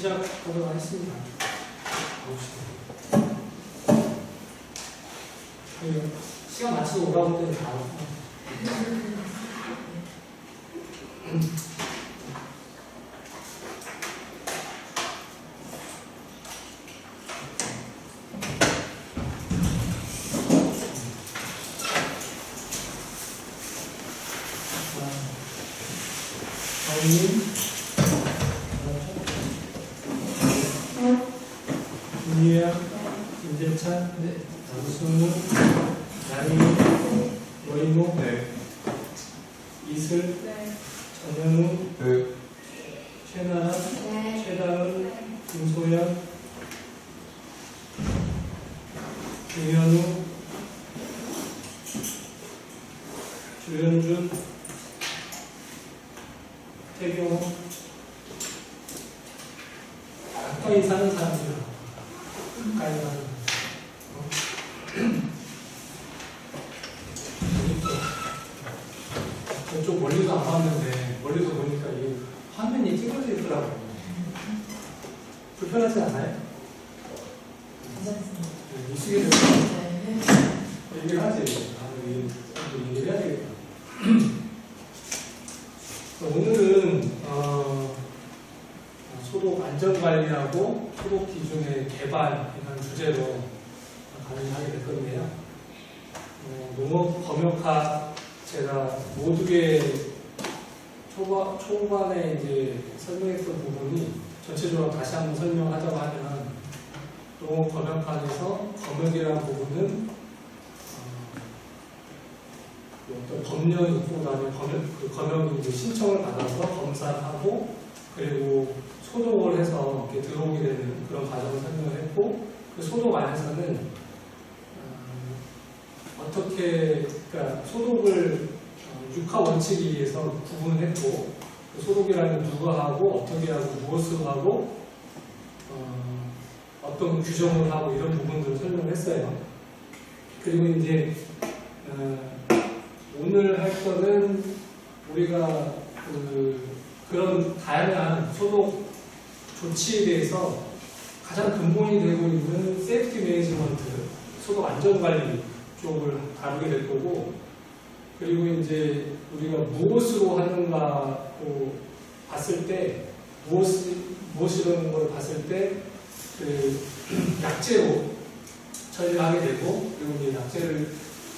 시작하도록 하겠습니다. 시간 맞춰서 오라고 때는 다 윤희야, 김재찬, 남순우, 나림이, 여인모, 이슬, 전현우, 최나라, 최다은, 김소연, 김현우, 조현준, 태경호. 가까이 사는 사람들, 가까이 사는 좀 멀리서 안 봤는데 멀리서 보니까 이 화면이 찌그러져 있더라고요. 불편하지 않아요? 이시게 되면 얘기를 하지. 얘기를 해야 되겠다. 오늘은 소독 안전관리하고 소독 기준의 개발이라는 주제로 강의하게 될 건데요. 농업 검역학 제가 모두의 초반에 이제 설명했던 부분이 전체적으로 다시 한번 설명하자고 하면 농업 검역학에서 검역이라는 부분은 어떤 법령이 있고 그다음에 검역이 이제 신청을 받아서 검사를 하고 그리고 소독을 해서 이렇게 들어오게 되는 그런 과정을 설명을 했고 그 소독 안에서는 어떻게 그러니까 소독을 육하 원칙에 의해서 구분을 했고 그 소독이라는 누가 하고 어떻게 하고 무엇으로 하고 어떤 규정을 하고 이런 부분들을 설명을 했어요. 그리고 이제 오늘 할 거는 우리가 그런 다양한 소독 조치에 대해서 가장 근본이 되고 있는 세이프티 매니지먼트, 소독 안전관리 쪽을 다루게 될 거고, 그리고 이제 우리가 무엇으로 하는가로 봤을 때, 무엇이라는 걸 봤을 때, 약재로 처리를 하게 되고, 그리고 이제 약재를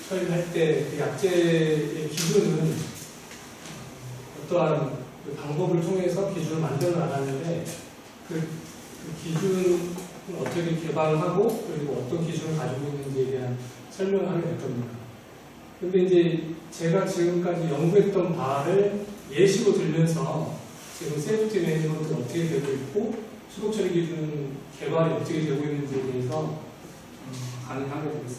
처리할 때 그 약재의 기준은 어떠한 그 방법을 통해서 기준을 만들어 나가는데 그 기준을 어떻게 개발하고 그리고 어떤 기준을 가지고 있는지에 대한 설명을 하게 될 겁니다. 근데 이제 제가 지금까지 연구했던 바를 예시로 들면서 지금 세이프티 매니지먼트가 어떻게 되고 있고 소독 처리 기준 개발이 어떻게 되고 있는지에 대해서 강의하게 될 겁니다.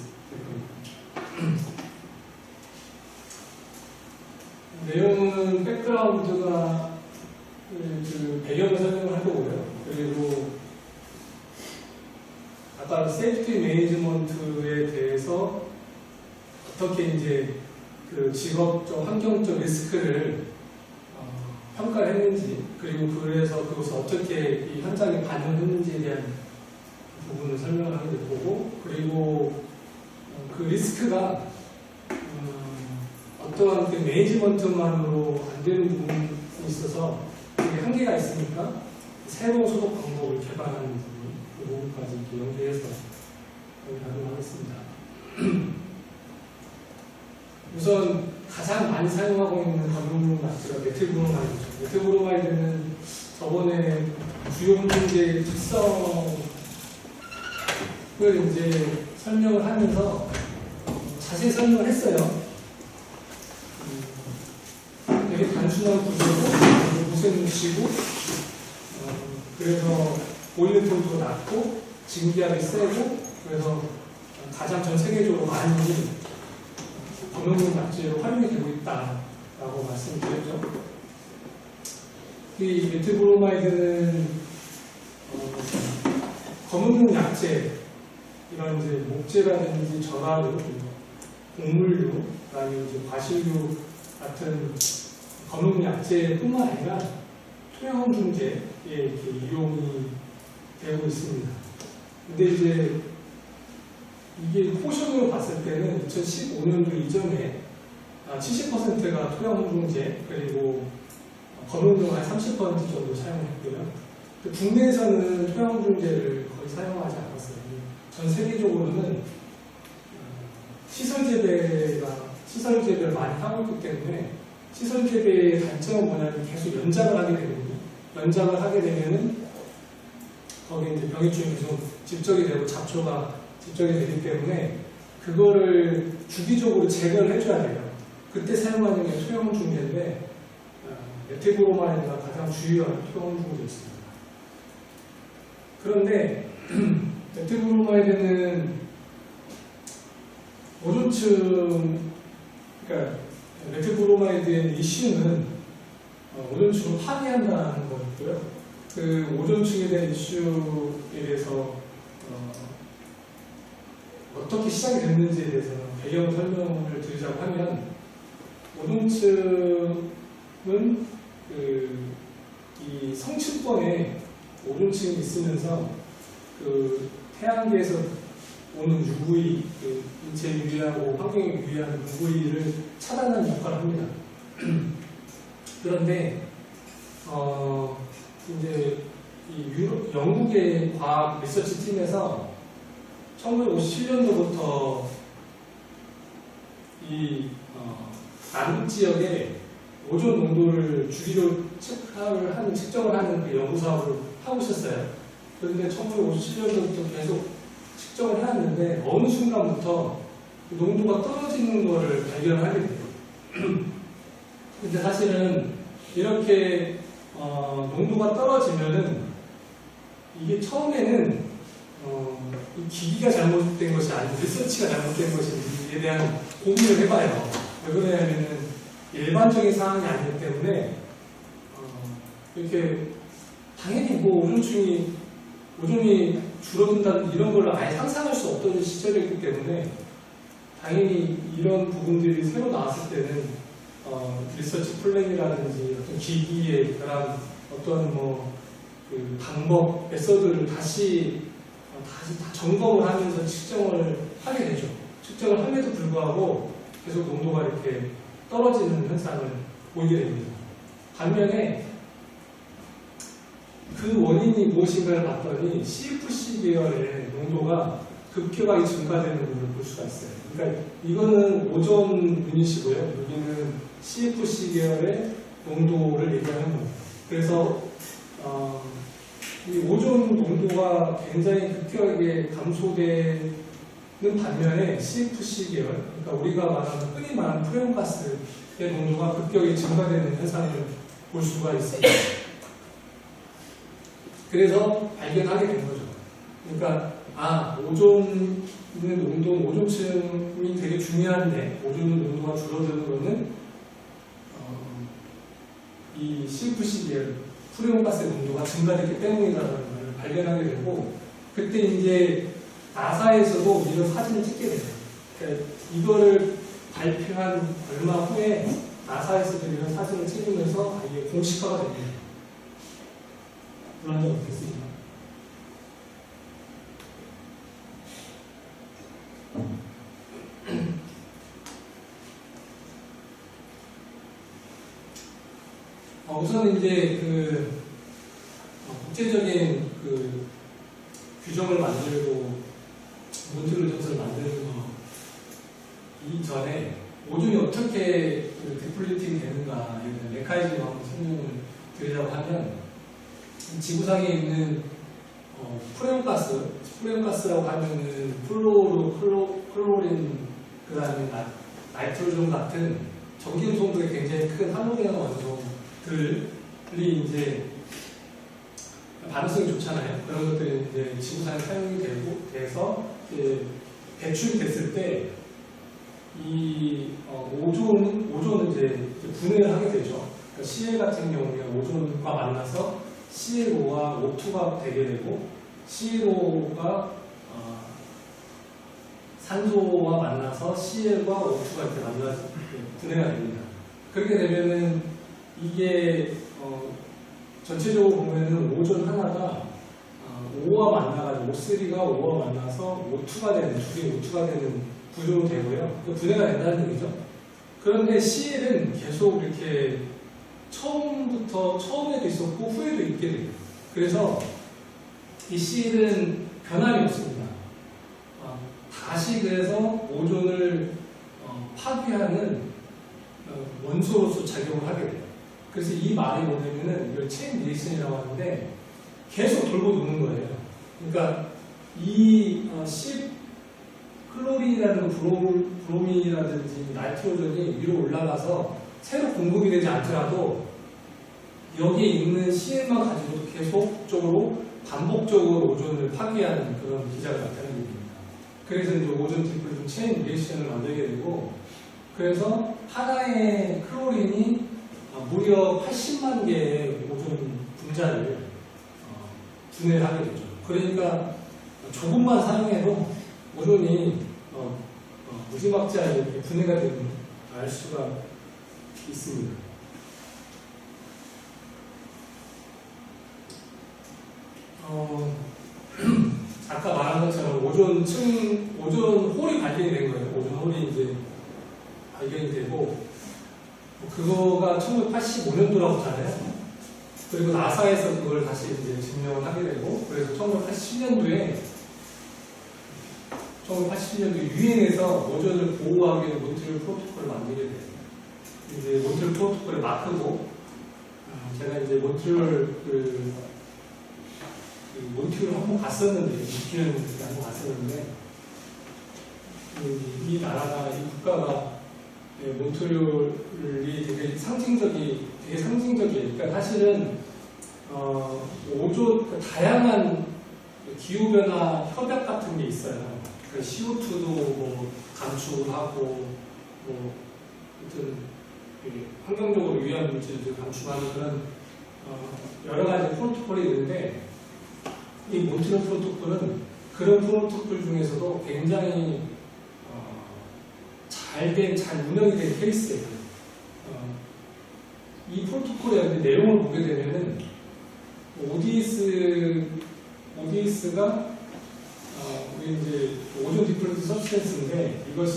내용은 백그라운드가 그 배경을 설명을 할 거고요. 그리고 아까 세이프티 매니지먼트에 대해서 어떻게 이제 그 직업적, 환경적 리스크를 평가를 했는지, 그리고 그래서 그것을 어떻게 이 현장에 반영했는지에 대한 부분을 설명을 하게 될 거고, 그리고 그 리스크가 어떠한 그 매니지먼트만으로 안 되는 부분이 있어서 그게 한계가 있으니까 새로운 소독 방법을 개발하는 부분, 그 부분까지 이렇게 연계해서 다루겠습니다. 우선 가장 많이 사용하고 있는 검역용 약재가 메틸브로마이드죠. 메틸브로마이드는 저번에 주요 문제의 특성을 이제 설명을 하면서 자세히 설명을 했어요. 되게 단순한 구조고 무쇠는 치고 그래서 보일러통도 낮고 증기압이 세고 그래서 가장 전 세계적으로 많이 검역용 약재로 활용이 되고 있다라고 말씀드렸죠. 이 메틸브로마이드는 검역용 약재 이런 이제 목재라든지 절화류, 곡물류, 그다음에 이제 과실류 같은 검은 약재뿐만 아니라 토양 중재에 이렇게 이용이 되고 있습니다. 근데 이제 이게 포션으로 봤을 때는 2015년도 이전에 70%가 토양 중재 그리고 검은용 한 30% 정도 사용했고요. 국내에서는 토양 중재를 거의 사용하지 않았어요. 전 세계적으로는 시설 재배를 많이 하고 있기 때문에 시설 재배의 단점은 뭐냐면 계속 연장을 하게 되거든요. 연장을 하게 되면은 거기에 이제 병해충이 계속 집적이 되고 잡초가 집적이 되기 때문에 그거를 주기적으로 제거를 해줘야 돼요. 그때 사용하는 게 토양 중재인데 메틸브로마이드가 가장 주요한 토양 중재였습니다. 그런데 메틸브로마이드는 오존층, 그러니까 메틸브로마이드의 이슈는 오존층을 파괴한다는 거였고요. 그 오존층에 대한 이슈에 대해서 어떻게 시작이 됐는지에 대해서는 배경 설명을 드리자고 하면 오존층은 이 성층권에 오존층이 있으면서 그 태양계에서 오는 UV, 인체에 유리하고 환경에 유리한 UV를 차단하는 역할을 합니다. 그런데 이제 이 영국의 과학 리서치 팀에서 1957년도부터 이 남극 지역에 오존 농도를 주기로 측정을 하는 그 연구 사업을 하고 있었어요. 그런데 1957년도부터 계속 측정을 해왔는데 어느 순간부터 농도가 떨어지는 것을 발견하게 돼요. 근데 사실은 이렇게 농도가 떨어지면은 이게 처음에는 이 기기가 잘못된 것이 아니고 리서치가 잘못된 것인지에 대한 고민을 해봐요. 왜 그러냐면은 일반적인 상황이 아니기 때문에 이렇게 당연히 뭐 오존이 줄어든다는 이런 걸 아예 상상할 수 없던 시절이었기 때문에 당연히 이런 부분들이 새로 나왔을 때는 리서치 플랜이라든지 어떤 기기의 그런 어떤 그 방법, 메서드를 다시 다 점검을 하면서 측정을 하게 되죠. 측정을 함에도 불구하고 계속 농도가 이렇게 떨어지는 현상을 보이게 됩니다. 반면에 그 원인이 무엇인가를 봤더니 CFC 계열의 농도가 급격하게 증가되는 것을 볼 수가 있어요. 그러니까 이거는 오존 유닛이고요. 여기는 CFC 계열의 농도를 얘기하는 겁니다. 그래서 이 오존 농도가 굉장히 급격하게 감소되는 반면에 CFC 계열, 그러니까 우리가 말하는 흔히 말하는 프레온가스의 농도가 급격히 증가되는 현상을 볼 수가 있습니다. 그래서 발견하게 된 거죠. 그러니까 오존의 농도, 오존층이 되게 중요한데 오존의 농도가 줄어드는 것은 이 CFC 계열 프레온가스의 농도가 증가됐기 때문이라는 걸 발견하게 되고, 그때 이제 나사에서도 이런 사진을 찍게 돼요. 그러니까 이거를 발표한 얼마 후에 나사에서도 이런 사진을 찍으면서 이게 공식화가 됩니다. 그런 적 없겠습니까? 우선 이제 국제적인 규정을 만들고 몬트리올 정책을 만드는 거 이전에 오존이 어떻게 디플리팅이 되는가에 대한 메커니즘을 한번 설명을 드리자고 하면, 지구상에 있는 프레온가스라고 하면은 클로린, 그 다음에 나이트로존 같은 정기음 성분이 굉장히 큰 할로겐 원소들이 이제 반응성이 좋잖아요. 그런 것들이 이제 지구상에 사용이 돼서 이제 배출이 됐을 때 이 오존은 이제 분해를 하게 되죠. 그러니까 CL 같은 경우에 오존과 만나서 CLO와 O2가 되게 되고, CLO가 산소와 만나서 CL과 O2가 이렇게 분해가 됩니다. 그렇게 되면은 이게 전체적으로 보면은 오존 하나가 O와 만나가지고 O3가 O와 만나서 O2가 되는, 둘이 O2가 되는 구조로 되고요. 분해가 된다는 얘기죠. 그런데 CL은 계속 이렇게 처음에도 있었고 후에도 있게 돼요. 그래서 이 CL은 변함이 없습니다. 다시 그래서 오존을 파괴하는 원소로서 작용을 하게 돼요. 그래서 이 말이 뭐냐면은 이걸 체인 리액션이라고 하는데 계속 돌고 도는 거예요. 그러니까 이 클로린이라는 브로민이라든지 나이트로전이 위로 올라가서 새로 공급이 되지 않더라도 여기에 있는 CL만 가지고도 계속적으로 반복적으로 오존을 파괴하는 그런 기작을 나타내는 겁니다. 그래서 이제 오존 디플루전 체인 리액션을 만들게 되고, 그래서 하나의 클로린이 무려 80만 개의 오존 분자를 분해를 하게 되죠. 그러니까 조금만 사용해도 오존이 무지막지하게 이렇게 분해가 되는 걸 알 수가 있습니다. 아까 말한 것처럼 오존 홀이 발견이 된 거예요. 오존 홀이 이제 발견이 되고, 그거가 1985년도라고 하잖아요. 그리고 나사에서 그걸 다시 이제 증명을 하게 되고, 그래서 1987년도에 유엔에서 오존을 보호하기 위해 몬트리올 프로토콜을 만들게 돼요. 이제 몬트리올 프로토콜의 마크고, 제가 이제 몬트리올 한번 갔었는데, 6개월 한번 갔었는데, 이 나라가, 이 국가가 몬트리올이 되게 상징적이에요. 그러니까 사실은 다양한 기후변화 협약 같은 게 있어요. 그러니까 CO2도 뭐 감축을 하고, 아무튼 환경적으로 유해한 물질들 감축하는 그런 여러 가지 프로토콜이 있는데, 이 몬트리올 프로토콜은 그런 프로토콜 중에서도 굉장히 잘 운영이 된 케이스예요. 이 프로토콜의 내용을 보게 되면은 ODS가 우리 이제 오존 디플루트 서브스텐스인데, 이것이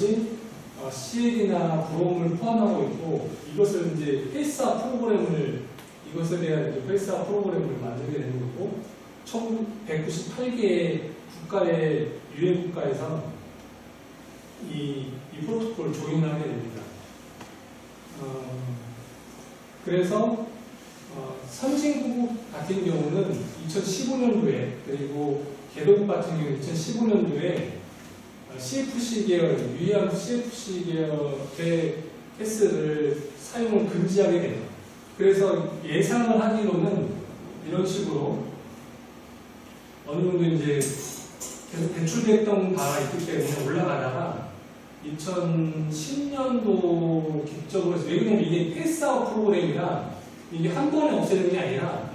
CL이나 브롬을 포함하고 있고, 이것을 이제 페이스아웃 프로그램을, 이것에 대한 이제 페이스아웃 프로그램을 만들게 되는 거고, 1198개의 국가의 유엔 국가에서 이 프로토콜을 조인하게 됩니다. 그래서 선진국 같은 경우는 2015년도에, 그리고 개도국 같은 경우는 2015년도에 CFC 계열, 유해한 CFC 계열의 가스를 사용을 금지하게 돼요. 그래서 예상을 하기로는 이런 식으로 어느 정도 이제 계속 배출됐던 바가 있기 때문에 올라가다가 2010년도 기점으로 해서, 왜냐면 이게 패스아웃 프로그램이라 이게 한 번에 없애는 게 아니라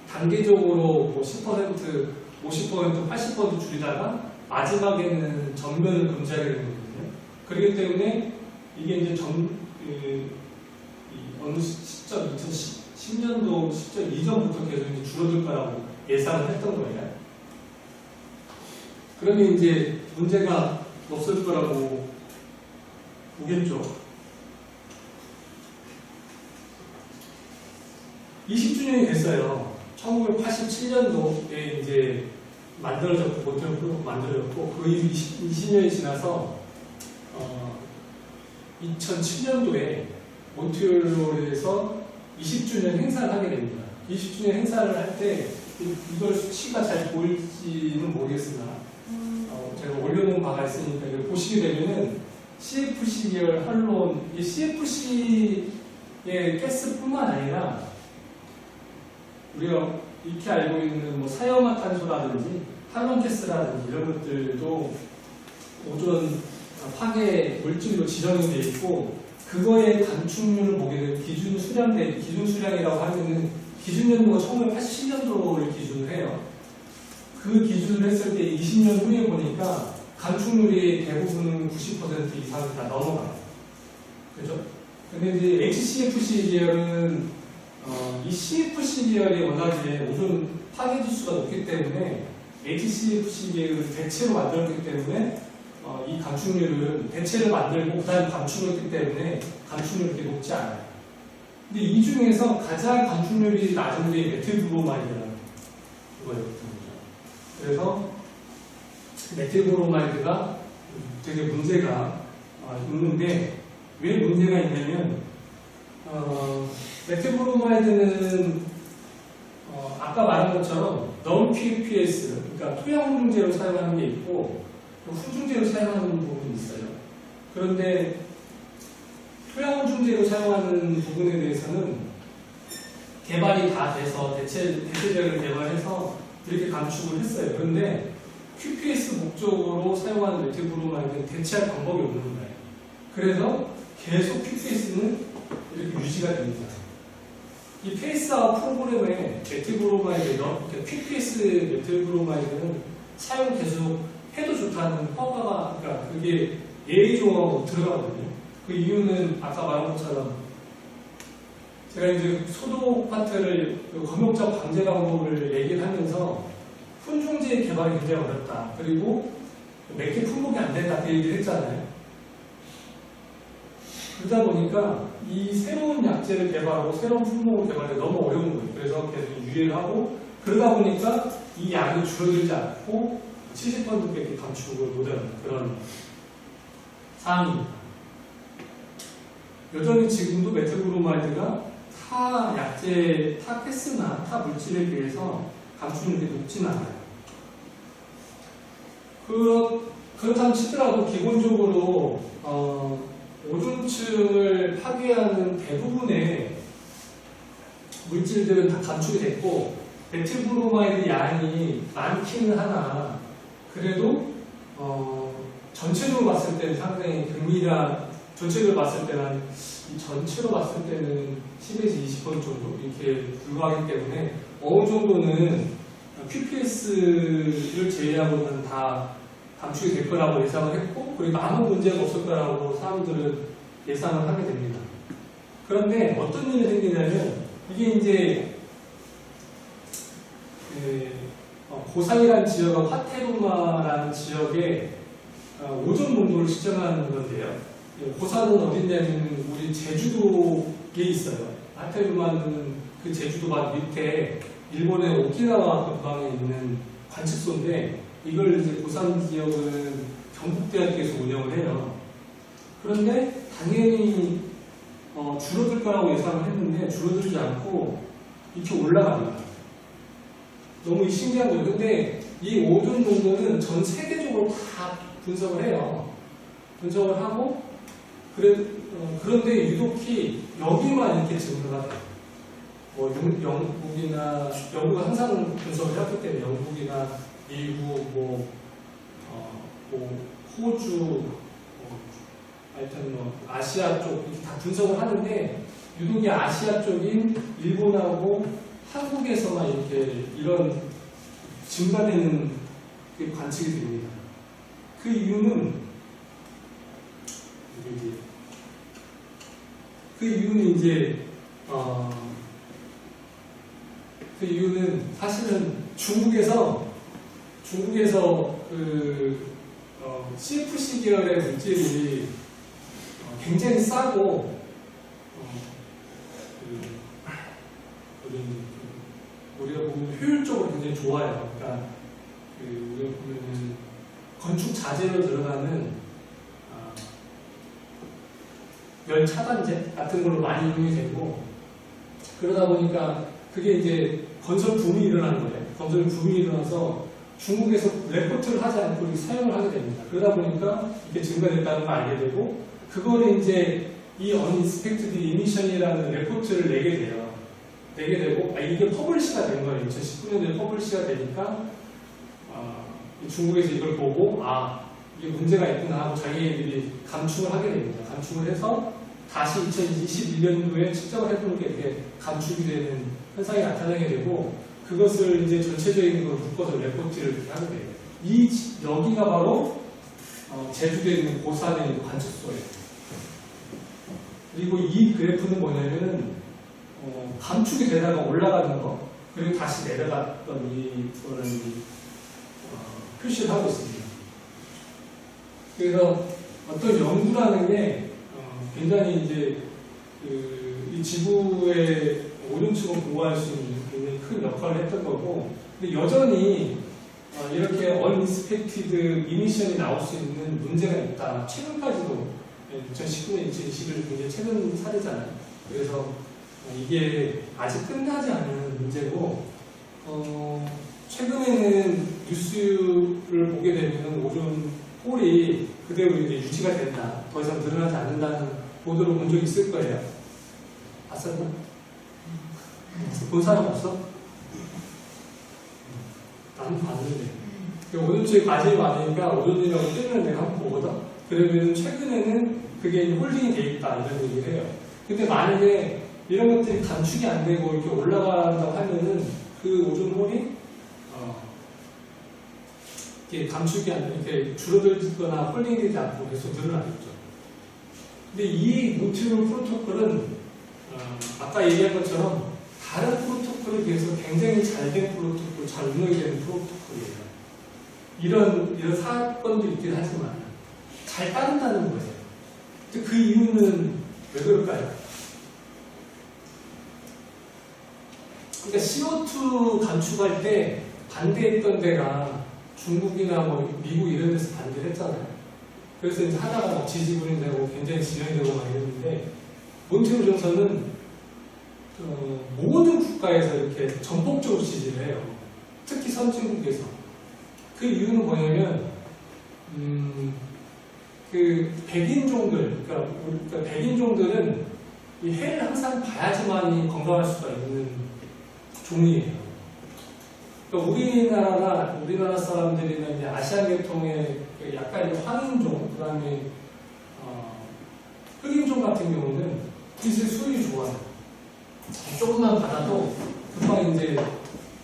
단계적으로 뭐 10%, 50%, 80% 줄이다가 마지막에는 전면을 금지하게 되는 거거든요. 그렇기 때문에 이게 이제 어느 시점, 2010년도 시점 이전부터 계속 이제 줄어들 거라고 예상을 했던 거예요. 그러면 이제 문제가 없을 거라고 보겠죠. 20주년이 됐어요. 1987년도에 이제 만들어졌고, 몬트리올 프로토콜 만들어졌고, 그 20년이 지나서 2007년도에 몬트리올에서 20주년 행사를 하게 됩니다. 20주년 행사를 할 때 이걸 수치가 잘 보일지는 모르겠으나 제가 올려놓은 바가 있으니까 이걸 보시게 되면은 CFC 계열 할론, 이 CFC의 가스뿐만 아니라 우리가 익히 알고 있는 뭐 사이오마탄소라든지 할론 가스라든지 이런 것들도 오존 파괴 물질로 지정이 되어 있고, 그거의 감축률을 보게 되면 기준 수량이라고 하면은 기준 연도가 1987년도를 기준으로 해요. 그 기준을 했을 때 20년 후에 보니까 감축률이 대부분 90% 이상이 다 넘어가요. 그죠? 근데 이제 HCFC 계열은 이 CFC 계열이 워낙에 오존 파괴 지수가 높기 때문에 HCFC 계열을 대체로 만들었기 때문에 이 감축률은 대체를 만들고 그다음에 감축을 했기 때문에 감축률이 그렇게 높지 않아요. 근데 이 중에서 가장 감축률이 낮은 게 메틸브로마이드라는 거였거든요. 그래서 메틸브로마이드가 되게 문제가 있는데 왜 문제가 있냐면 메틸브로마이드는 아까 말한 것처럼 non-QPS 그러니까 토양 훈중제로 사용하는 게 있고 훈중제로 사용하는 부분이 있어요. 그런데 토양 훈중제로 사용하는 부분에 대해서는 개발이 다 돼서 대체제를 개발해서 이렇게 감축을 했어요. 그런데 QPS 목적으로 사용하는 메틸브로마이드는 대체할 방법이 없는 거예요. 그래서 계속 QPS는 이렇게 유지가 됩니다. 이 페이스아웃 프로그램에 메틸브로마이드, QPS 메틸브로마이드는 사용 계속 해도 좋다는 허가가, 그러니까 그게 예의조항으로 들어가거든요. 그 이유는 아까 말한 것처럼 제가 이제 소독 파트를 검역적 방제 방법을 얘기를 하면서 훈중제 개발이 굉장히 어렵다. 그리고 몇 개 품목이 안 된다. 그 얘기를 했잖아요. 그러다 보니까 이 새로운 약제를 개발하고 새로운 품목을 개발하기 너무 어려운 거예요. 그래서 계속 유예를 하고 그러다 보니까 이 양이 줄어들지 않고 70%밖에 감축을 못하는 그런 상황입니다. 여전히 지금도 메틸브로마이드가 타 약제, 타 패스나 타 물질에 비해서 감축률이 높진 않아요. 그렇다면 치더라도 기본적으로 오존층을 파괴하는 대부분의 물질들은 다 감축이 됐고 메틸브로마이드 양이 많기는 하나 그래도 전체적으로 봤을 때는 상당히 경미한 전체적으로 봤을 때는 전체로 봤을 때는 10에서 20% 정도 이렇게 불과하기 때문에 어느 정도는 QPS를 제외하고는 다 감축이 될 거라고 예상을 했고 그리고 아무 문제가 없을 거라고 사람들은 예상을 하게 됩니다. 그런데 어떤 일이 생기냐면 이게 이제 고산이라는 지역과 화테루마라는 지역의 오존 농도를 측정하는 건데요. 고산은 어딘냐면 우리 제주도에 있어요. 화테루마는 그 제주도 바로 밑에 일본의 오키나와 근방에 있는 관측소인데 이걸 이제 고산 지역은 경북대학교에서 운영을 해요. 그런데 당연히 줄어들 거라고 예상을 했는데 줄어들지 않고 이렇게 올라갑니다. 너무 신기한 거예요. 근데 이 오존 농도는 전 세계적으로 다 분석을 해요. 분석을 하고 그런데 유독히 여기만 이렇게 증가가 돼요. 영국이나 영국은 항상 분석을 했기 때문에 영국이나 미국, 호주, 하여튼 아시아 쪽 이렇게 다 분석을 하는데 유독이 아시아 쪽인 일본하고 한국에서만 이렇게 이런 증가되는 게 관측이 됩니다. 그 이유는 사실은 중국에서 CFC 계열의 물질이 굉장히 싸고 우리가 보면 효율적으로 굉장히 좋아요. 그러니까 우리가 보면은 건축 자재로 들어가는 열 차단제 같은 걸로 많이 이용이 되고 그러다 보니까 그게 이제 건설 붐이 일어나는 거예요. 건설 붐이 일어나서 중국에서 레포트를 하지 않고 이렇게 사용을 하게 됩니다. 그러다 보니까 이렇게 증가됐다는 걸 알게 되고 그거를 이제 이 Uninspected Emission이라는 레포트를 내게 돼요. 내게 되고 이게 퍼블리시가 된 거예요. 2019년도에 퍼블리시가 되니까 중국에서 이걸 보고 이게 문제가 있구나 하고 자기들이 감축을 하게 됩니다. 감축을 해서 다시 2021년도에 측정을 해보니까 이렇게 감축이 되는 현상이 나타나게 되고 그것을 이제 전체적인 걸 묶어서 레포트를 이렇게 하게 돼요. 여기가 바로 제주도에 있는 고산에 있는 관측소예요. 그리고 이 그래프는 뭐냐면은 감축이 되다가 올라가는 거, 그리고 다시 내려갔던 이거는 표시를 하고 있습니다. 그래서 어떤 연구라는 게 굉장히 이제 이 지구의 오존층을 보호할 수 있는 굉장히 큰 역할을 했던 거고, 근데 여전히 이렇게 unexpected emission이 나올 수 있는 문제가 있다. 최근까지도 2019년, 2021년 굉장히 최근 사례잖아요. 그래서 이게 아직 끝나지 않은 문제고, 최근에는 뉴스를 보게 되면 오존 홀이 그대로 이제 유지가 된다. 더 이상 늘어나지 않는다는 보도를 본 적 있을 거예요. 봤었나? 본 사람 없어? 나는 봤는데. 오존층에 관심이 많으니까 오존이라고 뜨면 내가 한번 보거든. 그러면 최근에는 그게 홀딩이 돼 있다 이런 얘기를 해요. 근데 만약에 이런 것들이 단축이 안 되고 이렇게 올라간다고 하면은 그 오존홀이 이렇게 감축이 안 되고 이렇게 줄어들거나 홀딩되지 않고 계속 늘어나겠죠. 근데 이 몬트리올 프로토콜은 아까 얘기한 것처럼 다른 프로토콜에 비해서 굉장히 잘된 프로토콜, 잘 운영이 되는 프로토콜이에요. 이런 사건도 있긴 하지만 잘 따른다는 거예요. 근데 그 이유는 왜 그럴까요? 그러니까 CO2 감축할 때 반대했던 데가 중국이나 뭐 미국 이런 데서 반대를 했잖아요. 그래서 이제 하다가 막 지지분이 되고 굉장히 진행이 되고 막 이랬는데, 몬트리올 정서는 모든 국가에서 이렇게 전폭적으로 지지를 해요. 특히 선진국에서. 그 이유는 뭐냐면 그 백인종들, 그러니까 백인종들은 이 해를 항상 봐야지만이 건강할 수가 있는 종이에요. 그러니까 우리나라 사람들이나 이제 아시안 계통의 약간 황인종, 그 다음에 흑인종 같은 경우는 빛의 수율이 좋아요. 조금만 받아도 금방 이제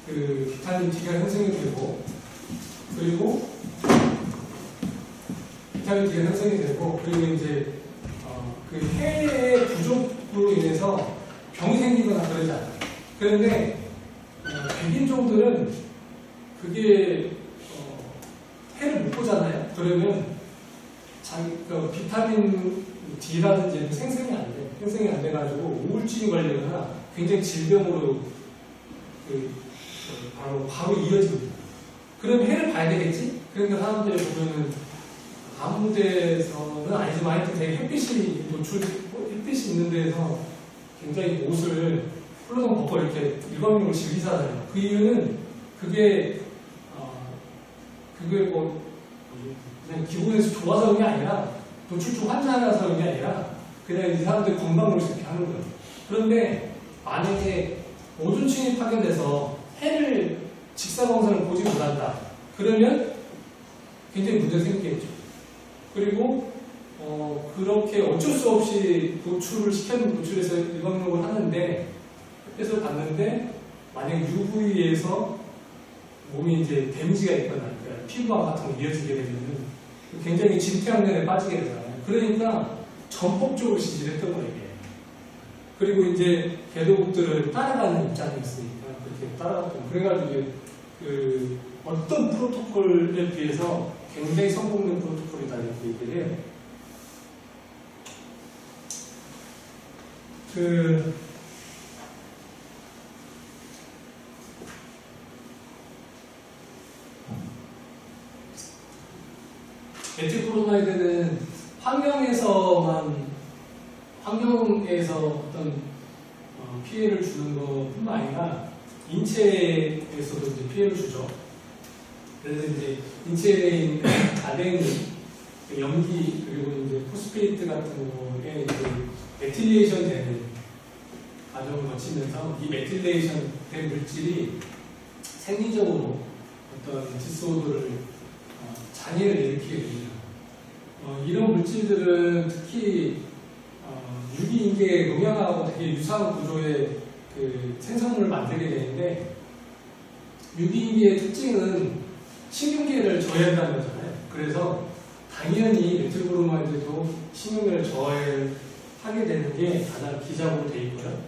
그 비타민 D가 형성이 되고, 그리고 비타민 D가 형성이 되고, 그리고 이제 그 해의 부족으로 인해서 병이 생기거나 그러지 않아요. 그런데 백인종들은 그게 해를 못 보잖아요. 그러면 그 비타민 D라든지 생성이 안 돼. 생성이 안 돼가지고 우울증이 걸리거나 굉장히 질병으로 바로 이어집니다. 그럼 해를 봐야 되겠지? 그러니까 사람들이 보면은 아무 데서는 아니지만 하여튼 되게 햇빛이 있는 데서 굉장히 옷을 훌러덩 벗고 이렇게 일광욕을 즐기잖아요. 그 이유는 그게 뭐 그냥 기분에서 좋아서 그런 게 아니라, 노출증 환자라서 그런 게 아니라 그냥 이 사람들이 건강을 이렇게 하는 거예요. 그런데 만약에 오존층이 파괴돼서 해를 직사광선을 보지 못한다. 그러면 굉장히 문제가 생기겠죠. 그리고 그렇게 어쩔 수 없이 노출해서 일광욕을 하는데, 햇빛을 받는데 만약 UV에서 몸이 이제 데미지가 있거나 그러니까 피부암 같은 거 이어지게 되면 굉장히 진퇴양면에 빠지게 되잖아요. 그러니까 전폭적으로 지지를 했던 거예요. 그리고 이제 개도국들을 따라가는 입장이었으니까 그렇게 따라갔던. 그래가지고 그 어떤 프로토콜에 비해서 굉장히 성공된 프로토콜이다 이렇게 얘기를 해요. 메틸브로마이드는 환경에서 어떤 피해를 주는 것뿐만 아니라 인체에서도 이제 피해를 주죠. 그래서 이제 인체에 있는 아데닌, 염기, 그리고 이제 포스페이트 같은 거에 이제 메틸레이션 되는 과정을 거치면서 이 메틸레이션 된 물질이 생리적으로 어떤 디스오더를 장애를 일으키게 됩니다. 이런 물질들은 특히 유기인계 농약하고 되게 유사한 구조의 그 생성물을 만들게 되는데, 유기인계의 특징은 신경계를 저해한다는 거잖아요. 그래서 당연히 메틸브로마이드도 신경계를 저해하게 되는 게 가장 기작으로 되어 있고요.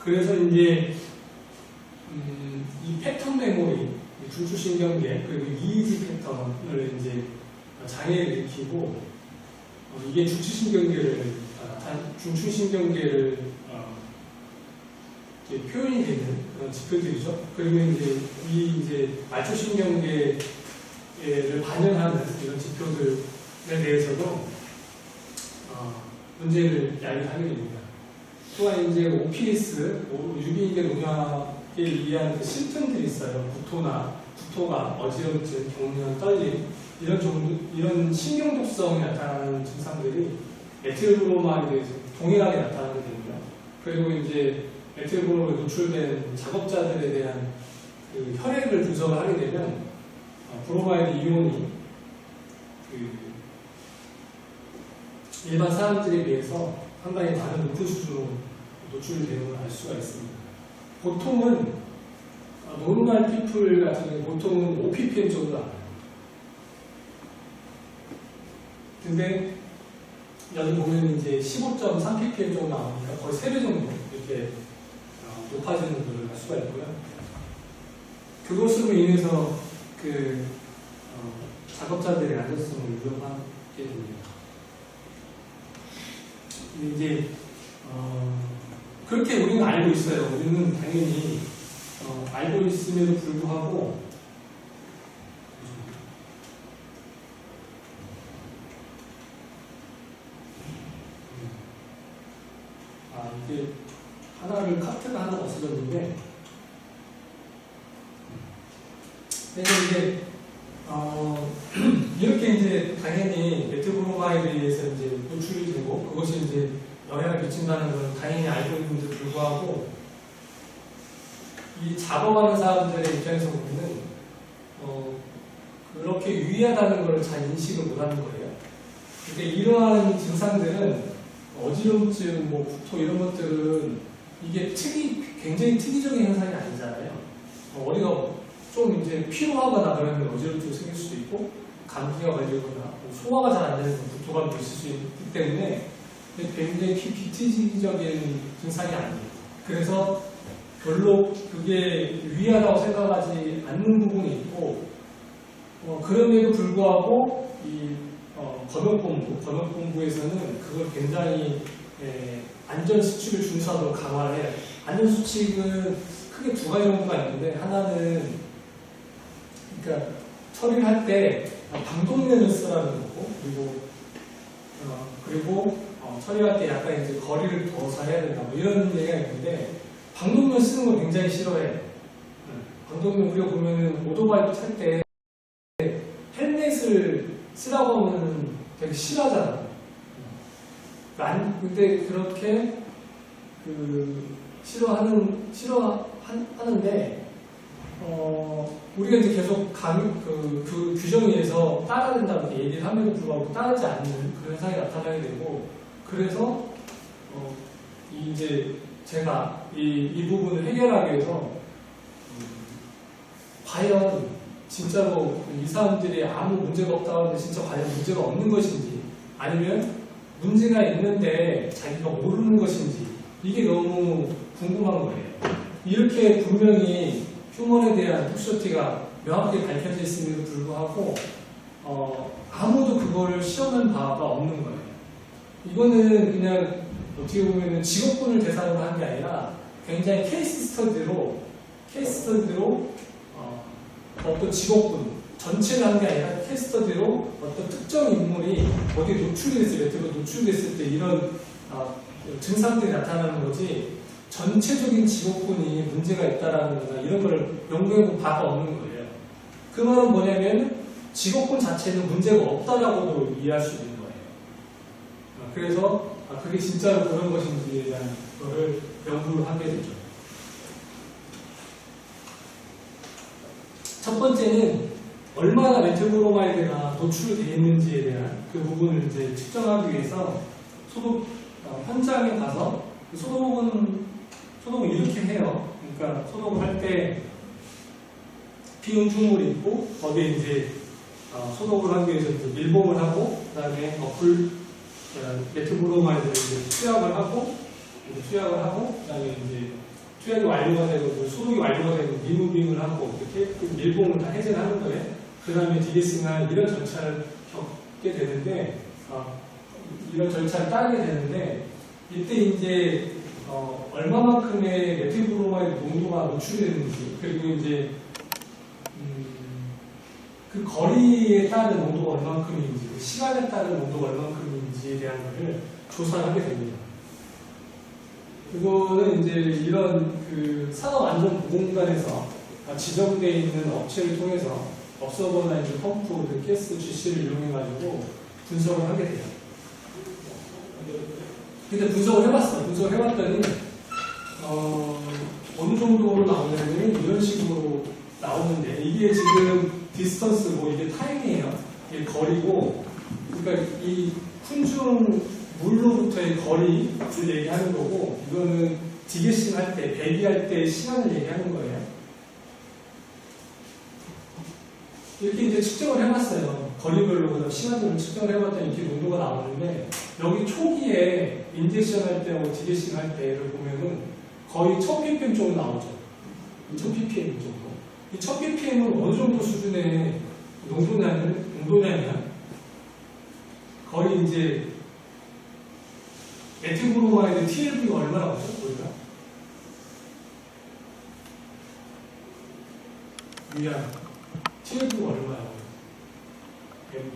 그래서 이제 이 패턴 메모리, 중추신경계 그리고 EEG 패턴을 이제 장애를 일으키고 이게 중추신경계를 이제 표현이 되는 그런 지표들이죠. 그리고 이제 말초신경계를 반영하는 이런 지표들에 대해서도 문제를 야기하게 됩니다. 또한 이제 오피리스, 유기인계 농약에 의한 그 심증들이 있어요. 구토가 어지럼증, 경련, 떨림 이런 신경독성이 나타나는 증상들이 에틸브로마이드에서 동일하게 나타나게 됩니다. 그리고 이제 에틸브로마이드에 노출된 작업자들에 대한 그 혈액을 분석을 하게 되면 브로마이드 이온이 일반 사람들에 비해서 상당히 많은 높은 수준으로 노출되는 걸 알 수가 있습니다. 보통은 노르말 피플 같은 경우는 보통은 5ppm 정도 나와요. 근데 여기 보면 이제 15.3ppm 정도 나오니까 거의 3배 정도 이렇게 높아지는 걸 알 수가 있고요. 그것으로 인해서 작업자들의 안전성을 위협하게 됩니다. 이제 그렇게 우리는 알고 있어요. 우리는 당연히 알고 있음에도 불구하고 이게 카트가 하나 없어졌는데 이제 이렇게 이제 당연히 메트브로마이드에서 이제 노출이 되고 그것이 이제 영향을 미친다는 건 당연히 알고 있는데 불구하고 이 작업하는 사람들의 입장에서 보면은 그렇게 유의하다는 걸 잘 인식을 못하는 거예요. 근데 이러한 증상들은 어지럼증, 구토 이런 것들은 이게 굉장히 특이적인 현상이 아니잖아요. 어디가 좀 이제 피로하거나 그러면 어지럼증이 생길 수도 있고 감기가 걸리거나 소화가 잘 안 되는 구토가 있을 수 있기 때문에 굉장히 비특이적인 증상이 아니에요. 그래서 별로 그게 유의하다고 생각하지 않는 부분이 있고 그럼에도 불구하고 이 검역본부에서는 그걸 굉장히 안전수칙을 준수하도록 강화를 해요. 안전수칙은 크게 두 가지 정도가 있는데 하나는 그러니까 처리를 할 때 방독면을 쓰라는 거고 그리고 처리할 때 약간 이제 거리를 둬서 해야 된다 이런 얘기가 있는데 방독면 쓰는 거 굉장히 싫어해. 방독면 우리가 보면은 오토바이 탈 때 헬멧을 쓰라고 하면 되게 싫어하잖아. 근데 그렇게 싫어하는데 우리가 이제 계속 그 규정에 의해서 따라야 된다고 얘기를 함에도 불구하고 따르지 않는 그런 현상이 나타나게 되고 그래서 이제 제가 이 부분을 해결하기 위해서 과연 진짜로 이 사람들이 아무 문제가 없다고 하는데 진짜 과연 문제가 없는 것인지 아니면 문제가 있는데 자기가 모르는 것인지 이게 너무 궁금한 거예요. 이렇게 분명히 휴먼에 대한 톡쇼티가 명확히 밝혀져 있음에도 불구하고 아무도 그거를 시험한 바가 없는 거예요. 이거는 그냥 어떻게 보면 직업군을 대상으로 한 게 아니라 굉장히 케이스 스터디로 어떤 직업군 전체를 한 게 아니라 케이스 스터디로 어떤 특정 인물이 어디에 노출됐을 때 이런 증상들이 나타나는 거지 전체적인 직업군이 문제가 있다라는 거나 이런 걸 연구해본 바가 없는 거예요. 그 말은 뭐냐면 직업군 자체는 문제가 없다라고도 이해할 수 있는 거예요. 그래서 그게 진짜로 그런 것인지에 대한 거를 연구를 하게 되죠. 첫 번째는 얼마나 메틸브로마이드가 노출되어 있는지에 대한 그 부분을 이제 측정하기 위해서 현장에 가서 소독을 이렇게 해요. 그러니까 소독을 할 때 비음중물이 있고 거기에 이제 소독을 하기 위해서 이제 밀봉을 하고 그다음에 메틸브로마이드를 이제 투약을 하고 그다음에 이제 투약이 완료가 되고 소독이 완료가 되고 리무빙을 하고 이렇게 밀봉을 다 해제를 하는 거예요. 그 다음에 디게싱할 이런 절차를 겪게 되는데 이런 절차를 따르게 되는데 이때 이제 얼마만큼의 메틸브로마이드 농도가 노출되는지 그리고 이제 그 거리에 따른 농도가 얼마만큼인지 그 시간에 따른 농도가 얼마만큼인지에 대한 것을 조사를 하게 됩니다. 그거는 이제 이런 그 산업안전보건관에서 지정되어 있는 업체를 통해서 업서버나 이제 펌프, 가스, GC를 이용해가지고 분석을 하게 돼요. 근데 분석을 해봤어요. 분석을 해봤더니 어느 정도로 나오냐면 이런 식으로 나오는데 이게 지금 디스턴스, 뭐 이게 타임이에요. 이게 거리고, 그러니까 이 훈중 물로부터의 거리를 얘기하는 거고, 이거는 디게싱 할 때, 배기할 때 시간을 얘기하는 거예요. 이렇게 이제 측정을 해봤어요. 거리별로, 시간별로 측정을 해봤더니 이렇게 농도가 나오는데, 여기 초기에 인젝션 할 때, 뭐 디게싱 할 때를 보면은 거의 1000ppm 정도 나오죠. 2000ppm 정도. 이 1000ppm은 어느 정도 수준의 농도냐면 거의 이제 메틸브로마이드 TLV가 얼마나 오죠? 우리가? 미안. TLV가 얼마야? MB.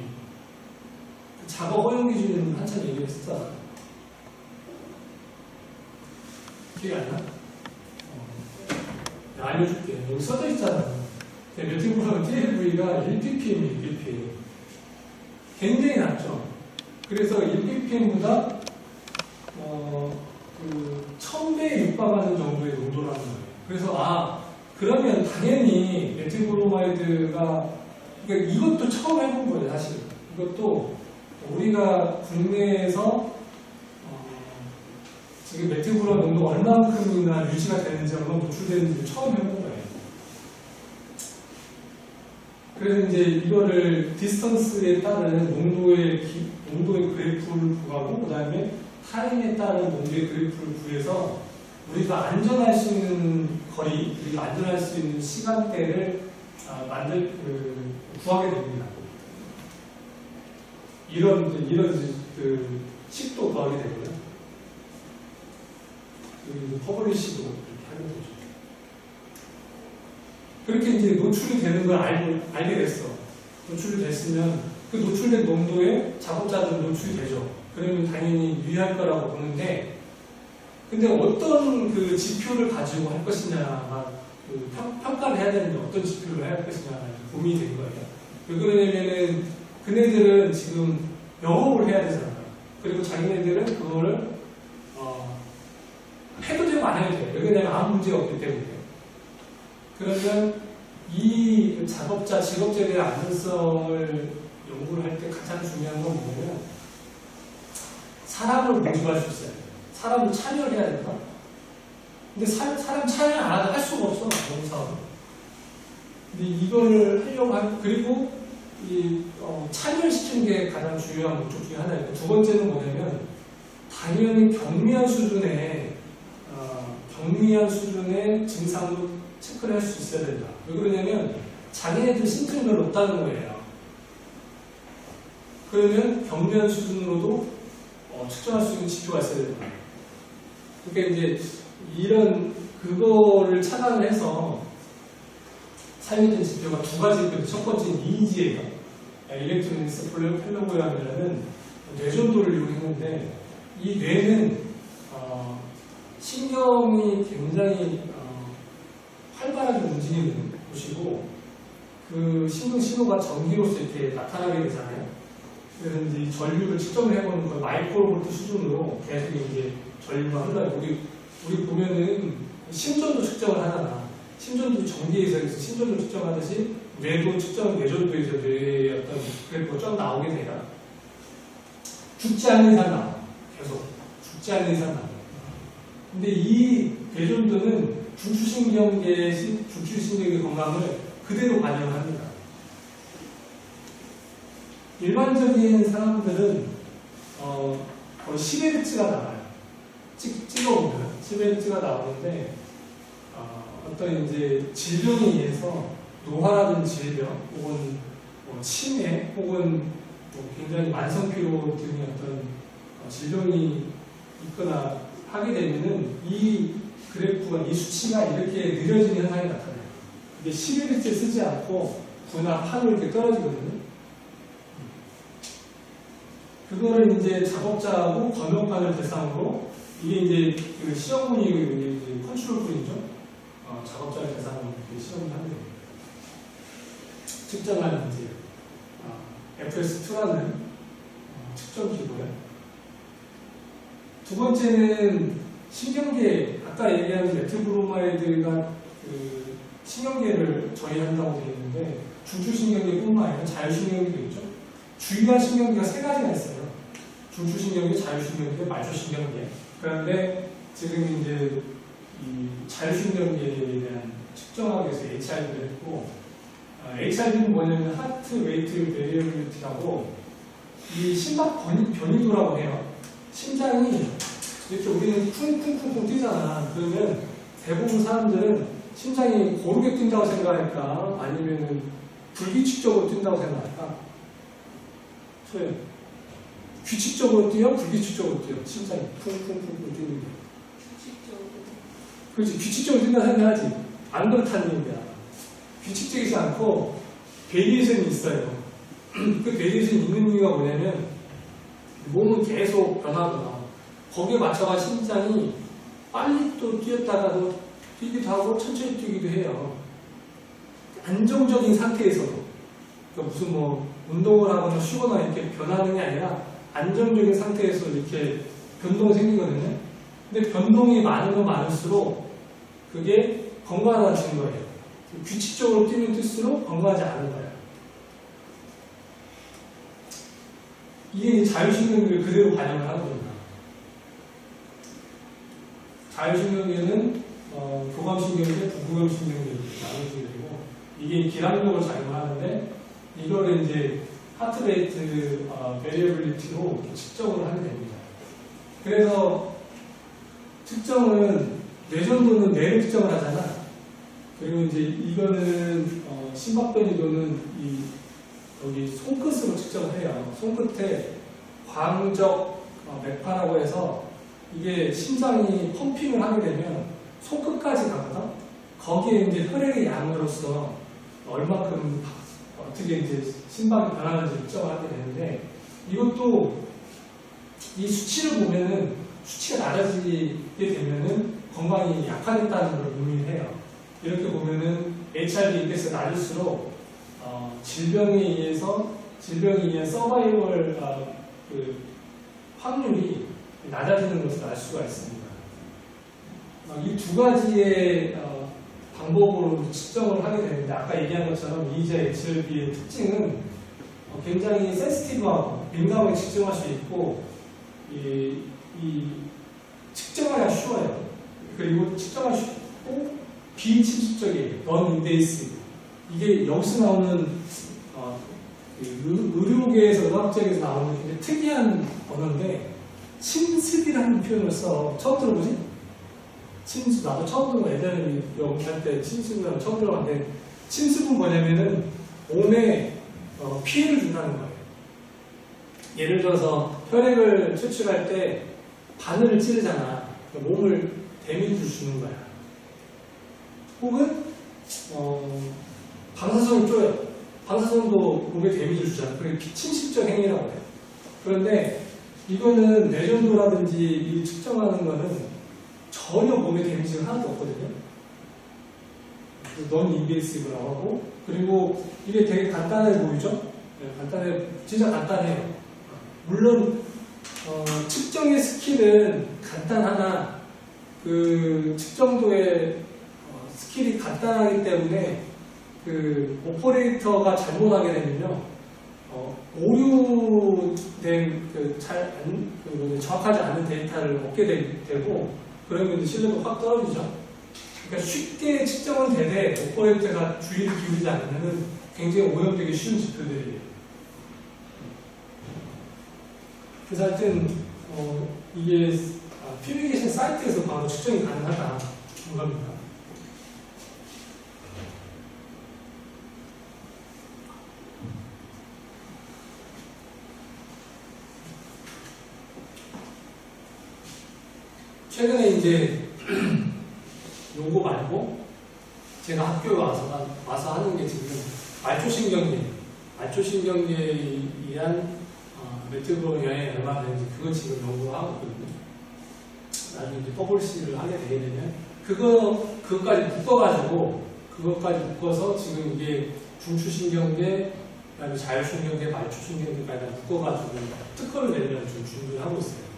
작업 허용 기준은 한참 얘기했었잖아. 기억이 안 나? 알려줄게. 여기 써져 있잖아. 메틸브로마이드 TLV가 1ppm이에요. 1ppm. 굉장히 낮죠. 그래서 1ppm보다 1000배에 육박하는 정도의 농도라는 거예요. 그래서 그러면 당연히 메틸브로마이드가 그러니까 이것도 처음 해본 거예요. 사실 이것도 우리가 국내에서 지금 메틸브로마이드 농도가 얼마만큼이나 유지가 되는지 얼마나 노출되는지 처음 해본 거예요. 그래서 이제 이거를 디스턴스에 따른 농도의 그래프를 구하고 그 다음에 타임에 따른 농도의 그래프를 구해서 우리가 안전할 수 있는 거리, 우리가 안전할 수 있는 시간대를 구하게 됩니다. 이런 그 식도 구하게 되고요. 퍼블리시도 이렇게 하는 거죠. 그렇게 이제 노출이 되는 걸 알게 됐어. 노출이 됐으면 그 노출된 농도에 작업자들은 노출이 되죠. 그러면 당연히 유의할 거라고 보는데, 근데 어떤 그 지표를 가지고 할 것이냐가 평가를 해야 되는데 어떤 지표를 해야 할 것이냐 고민이 된 거예요. 왜 그러냐면은 그네들은 지금 영업을 해야 되잖아요. 그리고 자기네들은 그거를 해도 되고 안 해도 돼요. 왜냐면 아무 문제가 없기 때문에. 그러면 이 작업자, 직업자에 대한 안전성을 연구를 할 때 가장 중요한 건 뭐냐면 사람을 모집할 수 있어요. 사람을 참여를 해야 된다. 근데 사람 참여 안 하도 할 수가 없어. 너무 사람. 근데 이거를 하려고 그리고 참여를 시키는 게 가장 중요한 목적 중에 하나예요. 두 번째는 뭐냐면 당연히 경미한 수준의 증상도 체크를 할 수 있어야 된다. 왜 그러냐면 자기네들 심증이 별로 없다는 거예요. 그러면 경미한 수준으로도 측정할 수 있는 지표가 있어야 된다. 그러니까 이제 그거를 차단을 해서 사용된 지표가 두 가지 있거든요. 첫 번째는 EEG예요. 일렉트로닉스플로그램이라는 뇌전도를 이용했는데 이 뇌는 신경이 굉장히 활발하게 움직이는 곳이고 그 신호가 전기로서 이렇게 나타나게 되잖아요. 그래서 이제 전류를 측정을 해보는 걸 마이크로볼트 수준으로 계속 이제 전류가 흘러요. 우리 보면은 심전도 측정을 하잖아. 심전도 전기에서 심전도 측정하듯이 뇌도 뇌전도에서 뇌의 어떤 그래프가 쭉 나오게 돼요. 죽지 않는 이상 나와. 계속 죽지 않는 이상 나와. 근데 이 뇌전도는 중추신경의 건강을 그대로 반영합니다. 일반적인 사람들은 거의 10Hz가 나와요. 찍어보면 10Hz가 나오는데 어떤 이제 질병에 의해서 노화라든지 질병 혹은 치매 혹은 굉장히 만성 피로 등의 어떤 질병이 있거나 하게 되면은 이 그래프가 이 수치가 이렇게 느려지는 현상이 나타나요. 이게 11일째 쓰지 않고 9나 8로 이렇게 떨어지거든요. 그거를 이제 작업자하고 검역관을 대상으로 이게 이제 그 시험군이 이제 컨트롤군이죠. 작업자를 대상으로 이렇게 시험을 하게 됩니다. 측정하는 이제 FS2라는 측정 기구예요. 두 번째는 신경계, 아까 얘기한 메트브로마이드가 그 신경계를 저해한다고 되어 있는데 중추신경계뿐만 아니라 자율신경계도 있죠. 주의한 신경계가 세 가지가 있어요. 중추신경계, 자율신경계, 말초신경계. 그런데 지금 이제 이 자율신경계에 대한 측정하기 위해서 HRV를 했고, HRV는 뭐냐면 하트 웨이트 베리어빌리티라고 이 심박 변이도라고 해요. 심장이 이렇게 우리는 쿵쿵쿵쿵 뛰잖아. 그러면 대부분 사람들은 심장이 고르게 뛴다고 생각할까? 아니면 불규칙적으로 뛴다고 생각할까? 소연. 규칙적으로 뛰어? 불규칙적으로 뛰어? 심장이 쿵쿵쿵쿵 뛰는 게. 규칙적으로. 그렇지. 규칙적으로 뛴다 생각하지. 안 그렇다는 얘기야. 규칙적이지 않고 베리에이션이 있어요. 그 베리에이션이 있는 이유가 뭐냐면 몸은 계속 변하거나 거기에 맞춰가 심장이 빨리 또 뛰었다가도 뛰기도 하고 천천히 뛰기도 해요. 안정적인 상태에서도 그러니까 무슨 뭐 운동을 하거나 쉬거나 이렇게 변하는 게 아니라 안정적인 상태에서 이렇게 변동이 생기거든요. 근데 변동이 많으면 많을수록 그게 건강하다는 거예요. 규칙적으로 뛰면 뛸수록 건강하지 않은 거예요. 이게 자율신경계를 그대로 반영을 하는 겁니다. 자율신경계는 교감신경계, 부교감신경계 이렇게 나눠지게 되고 이게 기량력을 작용하는데 이거를 이제 하트레이트 베리어빌리티로 이렇게 측정을 하게 됩니다. 그래서 측정은 뇌전도는 뇌를 측정을 하잖아. 그리고 이제 이거는 심박변이도는 여기 손끝으로 측정을 해요. 손끝에 광적 맥파라고 해서 이게 심장이 펌핑을 하게 되면 손끝까지 가거든. 거기에 이제 혈액의 양으로서 얼마큼 어떻게 이제 심박이 변하는지 측정을 하게 되는데 이것도 이 수치를 보면은 수치가 낮아지게 되면은 건강이 약화됐다는 걸 의미해요. 이렇게 보면은 HRV 인덱스가 낮을수록 질병에 의한 서바이벌 그 확률이 낮아지는 것을 알 수가 있습니다. 이 두 가지의 방법으로 측정을 하게 되는데 아까 얘기한 것처럼 이제 HRV의 특징은 굉장히 센시티브하고 민감하게 측정할 수 있고 이 측정하기가 쉬워요. 그리고 측정할 수 있고 비침습적이에요. non-invasive. 이게 여기서 나오는 의료계에서 의학적에서 나오는 굉장히 특이한 언어인데 침습이라는 표현을 써. 처음 들어보지? 침습. 나도 처음 들어본 예전에 연기할 때 침습이라는 처음 들어봤는데 침습은 뭐냐면은 몸에 피해를 준다는 거예요. 예를 들어서 혈액을 추출할 때 바늘을 찌르잖아. 그러니까 몸을 데미지를 주는 거야. 혹은 방사선을 쪼여. 방사선도 몸에 데미지를 주잖아. 그게 침습적 행위라고 해요. 그런데 이거는 뇌전도라든지 이 측정하는 거는 전혀 몸에 데미지가 하나도 없거든요. 넌 인베이시브라고 하고 그리고 이게 되게 간단해 보이죠? 네, 진짜 간단해요. 물론 측정의 스킬은 간단하나 그 측정도의 스킬이 간단하기 때문에 그 오퍼레이터가 잘못하게 되면요 오류된 정확하지 않은 데이터를 얻게 되고 그러면 신뢰도가 확 떨어지죠. 그러니까 쉽게 측정은 되되 오퍼레이터가 주의를 기울이지 않으면 굉장히 오염되기 쉬운 지표들이에요. 그래서 하여튼 이게 퓨리게이션 사이트에서 바로 측정이 가능하다는 겁니다. 최근에 이제 요거 말고 제가 학교에 와서 하는 게 지금 말초신경계에 의한 메트브로 영향이 얼마나 되는지 그걸 지금 연구를 하고 있거든요. 나중에 이제 퍼블리시를 하게 되게 되면 그것까지 묶어서 지금 이게 중추신경계, 그다음에 자율신경계, 말초신경계까지 묶어가지고 특허를 내려면 지금 준비를 하고 있어요.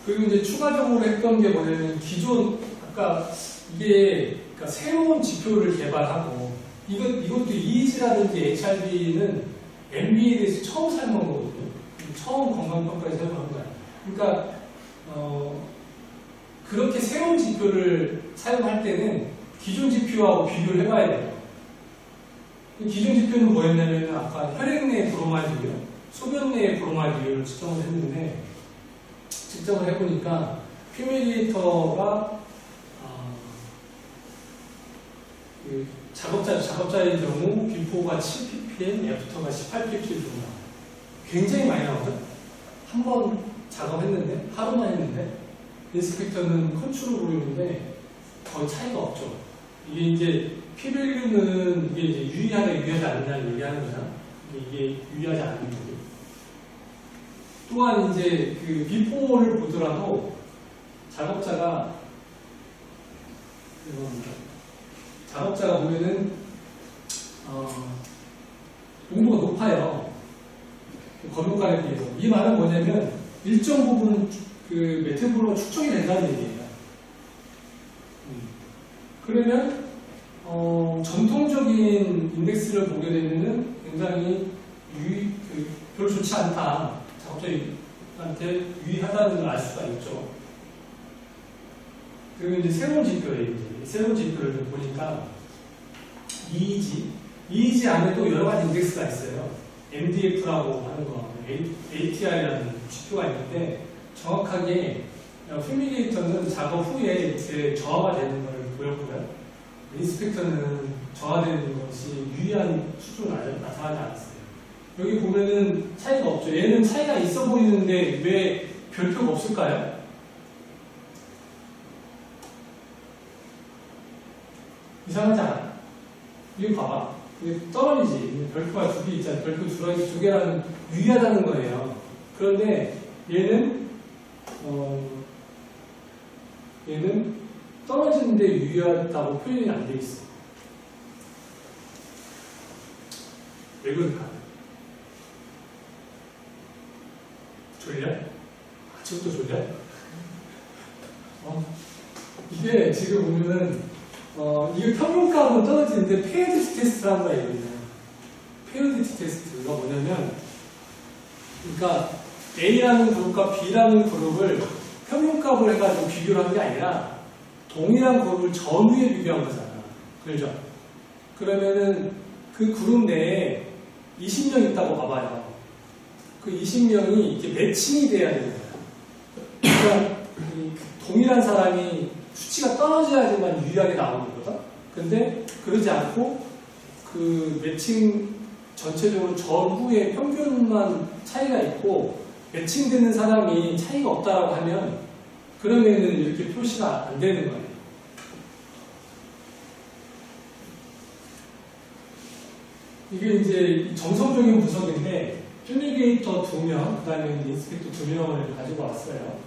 그리고 이제 추가적으로 했던 게 뭐냐면 기존 아까 이게 그러니까 새로운 지표를 개발하고 이것도 EEG라든지 HRV는 MB에 대해서 처음 사용한 거거든요. 처음 건강평가에 사용한 거야. 그러니까 그렇게 새로운 지표를 사용할 때는 기존 지표하고 비교를 해봐야 돼요. 기존 지표는 뭐였냐면 아까 혈액 내 브로마이드요, 소변 내 브로마이드를 측정을 했는데 측정을 해보니까 퓨미리에이터가 작업자의 경우 비포가 7ppm, 애프터가 18ppm 정도 나와요. 굉장히 많이 나오죠? 한 번 작업했는데, 하루만 했는데, 인스펙터는 컨트롤 보이는데 거의 차이가 없죠. 이게 이제 피밸류는 이게 이제 유의하다, 유의하지 않느냐를 얘기하는 거잖아. 이게 유의하지 않는 거고. 또한 이제 그 비포를 보더라도 작업자가 보면은 농도가 높아요. 건조가에 비해서. 이 말은 뭐냐면 일정 부분 그 메트브로가 축적이 된다는 얘기예요. 그러면 전통적인 인덱스를 보게 되면은 굉장히 별로 좋지 않다. 작업자한테 유의하다는 걸 알 수가 있죠. 그리고 이제 새로운 지표예요. 새로운 지표를 보니까 EEG 안에 또 여러 가지 인덱스가 있어요. MDF라고 하는 거, ATR이라는 지표가 있는데 정확하게 퓨미게이터는 작업 후에 이렇게 저하가 되는 걸 보였고요. 인스펙터는 저하되는 것이 유의한 수준을 나타나지 않았어요. 여기 보면은 차이가 없죠. 얘는 차이가 있어 보이는데 왜 별표가 없을까요? 이상하지 않아? 이거 봐봐. 이게 떨어지지. 별표가 두 개 있잖아. 별표 두 개라는 유의하다는 거예요. 그런데 얘는 떨어지는데 유의하다고 표현이 안 돼 있어. 왜 그럴까? 졸려? 아직도 졸려? 이게 지금 보면은 이게 평균값은 떨어지는데 페어디티 테스트라는 거가 있거든요. 페어디티 테스트가 뭐냐면 그러니까 A라는 그룹과 B라는 그룹을 평균값을 해가지고 비교를 한 게 아니라 동일한 그룹을 전후에 비교한 거잖아. 그렇죠? 그러면은 그 그룹 내에 20명 있다고 봐봐요. 그 20명이 이렇게 매칭이 돼야 되는 거야. 그러니까 동일한 사람이 수치가 떨어져야지만 유리하게 나오는 거다. 근데 그러지 않고 그 매칭 전체적으로 전후의 평균만 차이가 있고 매칭되는 사람이 차이가 없다라고 하면 그러면은 이렇게 표시가 안 되는 거예요. 이게 이제 정성적인 분석인데 퓨미게이터 2명, 그 다음에 인스펙터 2명을 가지고 왔어요.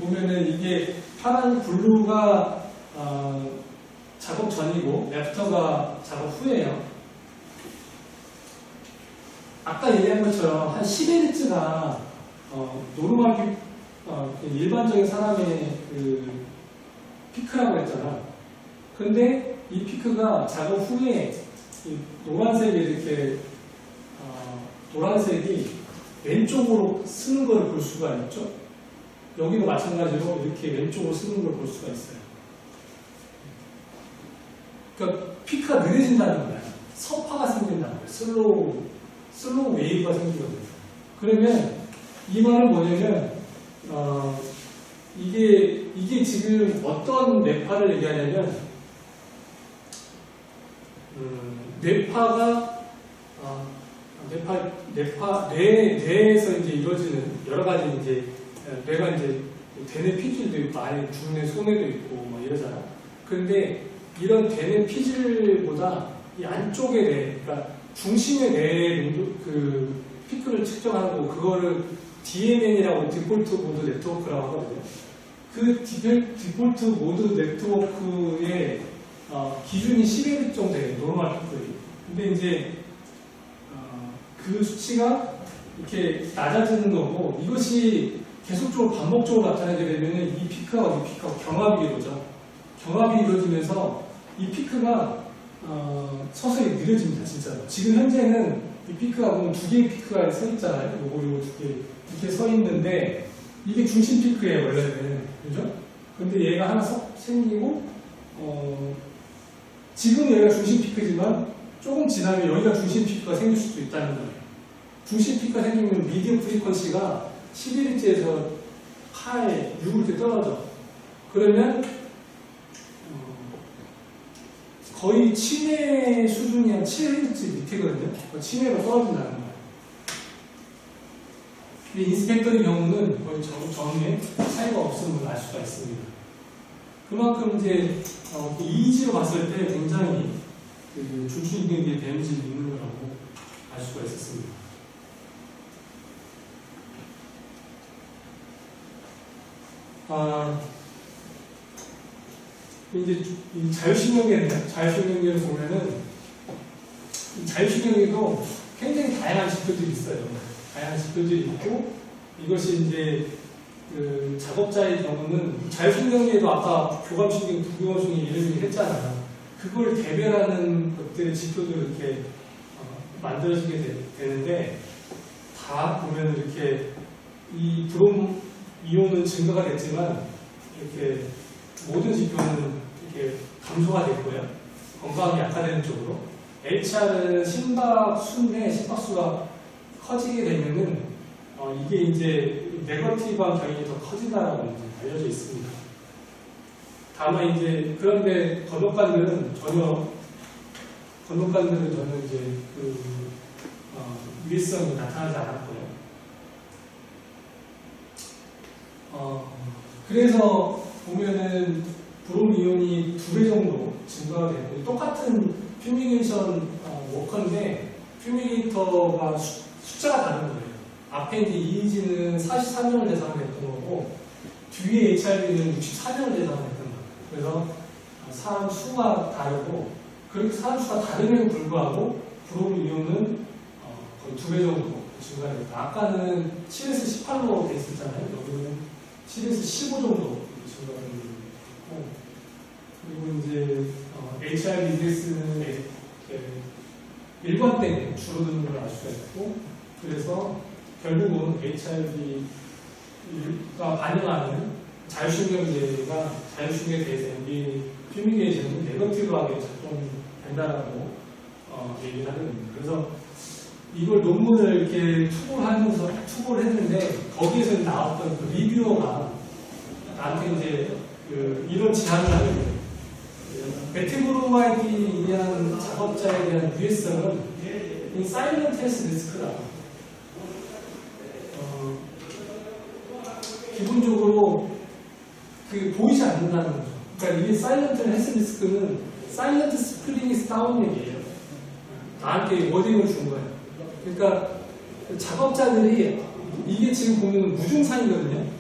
보면은 이게 파란 블루가 작업 전이고 애프터가 작업 후예요. 아까 얘기한 것처럼 한 10Hz가 노르말 일반적인 사람의 그 피크라고 했잖아. 근데 이 피크가 작업 후에 이 노란색이 이렇게 노란색이 왼쪽으로 쓰는 걸 볼 수가 있죠. 여기도 마찬가지로 이렇게 왼쪽으로 쓰는 걸 볼 수가 있어요. 그러니까 피크가 느려진다는 거야. 서파가 생긴다는 거예요. 슬로우 웨이브가 생기거든요. 그러면 이 말은 뭐냐면 이게 지금 어떤 뇌파를 얘기하냐면 뇌파가 뇌에서 이제 이루어지는 여러 가지 이제 뇌가 이제 대뇌 피질도 있고 안에 중뇌 소뇌도 있고 뭐 이러잖아. 그런데 이런 대뇌 피질보다 이 안쪽의 뇌, 그러니까 중심의 뇌의 그 피크를 측정하고 그거를 DMN이라고 디폴트 모드 네트워크라고 하거든요. 그 디폴트 모드 네트워크의 기준이 11 정도 돼요. 노멀 피크이. 근데 이제 그 수치가 이렇게 낮아지는 거고 이것이 계속적으로 반복적으로 나타나게 되면 이 피크와 이 피크가 경합이 이루어져. 경합이 이루어지면서 이 피크가 서서히 느려집니다. 진짜로. 지금 현재는 이 피크가 보면 두 개의 피크가 서 있잖아요. 요거 두 개 이렇게 서 있는데 이게 중심 피크예요. 원래는. 그죠? 근데 얘가 하나 생기고 지금 얘가 중심 피크지만 조금 지나면 여기가 중심 피크가 생길 수도 있다는 거예요. 중심 피크가 생기면 미디어 프리퀀시가 11일째에서 8, 6일 때 떨어져. 그러면 거의 치매 수준이 한 7Hz 밑이거든요. 치매가 떨어진다는 거예요. 근데 인스펙터의 경우는 거의 전에 차이가 없음을 알 수가 있습니다. 그만큼 이제 EEG로 봤을 때 굉장히 중추신경계에 데미지가 있는 거라고 알 수가 있었습니다. 이제 이 자율신경계를 보면은 자율신경계도 굉장히 다양한 지표들이 있어요. 다양한 지표들이 있고 이것이 이제 그 작업자의 경우는 자율신경계도 아까 교감신경, 부교감신경 이런 얘기 했잖아요. 그걸 대별하는 것들의 지표들을 이렇게 만들어지게 되는데 다 보면 이렇게 이 브롬 이온은 증가가 됐지만 이렇게 모든 지표는 이렇게 감소가 됐고요. 건강이 약화되는 쪽으로. HR은 심박수가 커지게 되면은 이게 이제 네거티브한 경향이 더 커진다라고 이제 알려져 있습니다. 다만 이제 그런데 건너간들은 전혀 이제 그 유해성이 나타나지 않았고요. 그래서 보면은 브롬 이온이 2배 정도 증가가 되고 똑같은 퓨미게이션 워커인데 퓨미게이터가 숫자가 다른 거예요. 앞에 이제 EEG는 43명을 대상했던 거고 뒤에 HRV는 64명을 대상했던 거예요. 그래서 사람 수가 다르고 그렇게 사람 수가 다름에도 불구하고 브롬 이온은 거의 2배 정도 증가됩니다. 아까는 7에서 18로 돼 있었잖아요. 여기는 7에서 15 정도 증가되는 거고 그리고 이제 HRV-ES는 일관되게 줄어드는 걸 알 수가 있고 그래서 결국은 HRV가 반영하는 자율신경계가 자율신경에 대해서 퓨미게이션은 네거티브하게 작동된다라고 얘기를 하는 겁니다. 그래서 이걸 논문을 이렇게 투고를 했는데 거기에서 나왔던 그 리뷰어가 나한테 이제 이런 제안을 하게 돼요. 메틸브로마이드에 의한 작업자에 대한 유해성은 사일런트 헬스 리스크다. 기본적으로 보이지 않는다는 거죠. 그러니까 이게 사일런트 헬스 리스크는 사일런트 스프링 이스 다운 얘기예요. 나한테 워딩을 준 거예요. 그러니까 작업자들이 이게 지금 보면 무증상이거든요.